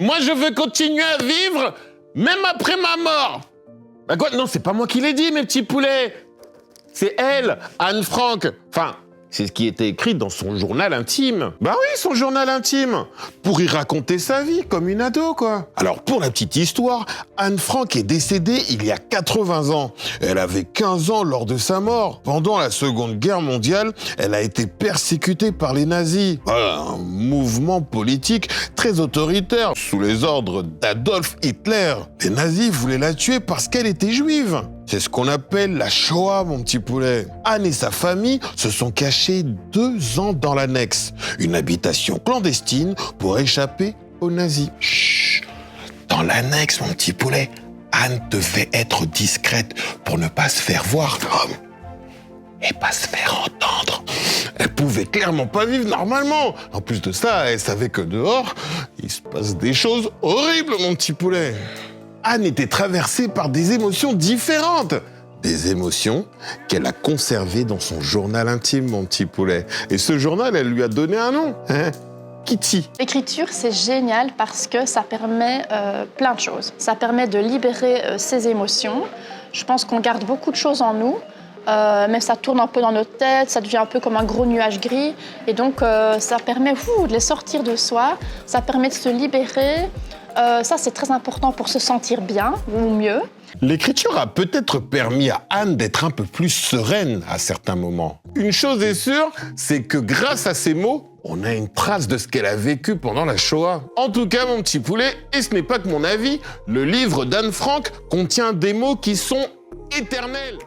Moi, je veux continuer à vivre, même après ma mort. Bah quoi? Non, c'est pas moi qui l'ai dit, mes petits poulets. C'est elle, Anne Frank. Enfin, c'est ce qui était écrit dans son journal intime. Bah oui, son journal intime. Pour y raconter sa vie, comme une ado, quoi. Alors, pour la petite histoire, Anne Frank est décédée il y a 80 ans. Elle avait 15 ans lors de sa mort. Pendant la Seconde Guerre mondiale, elle a été persécutée par les nazis. Voilà, un mouvement politique très autoritaire, sous les ordres d'Adolf Hitler. Les nazis voulaient la tuer parce qu'elle était juive. C'est ce qu'on appelle la Shoah, mon petit poulet. Anne et sa famille se sont cachés 2 ans dans l'annexe, une habitation clandestine pour échapper aux nazis. Chut, dans l'annexe, mon petit poulet, Anne devait être discrète pour ne pas se faire voir et pas se faire entendre. Elle pouvait clairement pas vivre normalement. En plus de ça, elle savait que dehors, il se passe des choses horribles, mon petit poulet. Anne était traversée par des émotions différentes. Des émotions qu'elle a conservées dans son journal intime, mon petit poulet. Et ce journal, elle lui a donné un nom, hein? Kitty. L'écriture, c'est génial parce que ça permet plein de choses. Ça permet de libérer ses émotions. Je pense qu'on garde beaucoup de choses en nous. Même ça tourne un peu dans notre tête, ça devient un peu comme un gros nuage gris. Et donc, ça permet de les sortir de soi. Ça permet de se libérer. Ça, c'est très important pour se sentir bien ou mieux. L'écriture a peut-être permis à Anne d'être un peu plus sereine à certains moments. Une chose est sûre, c'est que grâce à ces mots, on a une trace de ce qu'elle a vécu pendant la Shoah. En tout cas, mon petit poulet, et ce n'est pas que mon avis, le livre d'Anne Frank contient des mots qui sont éternels.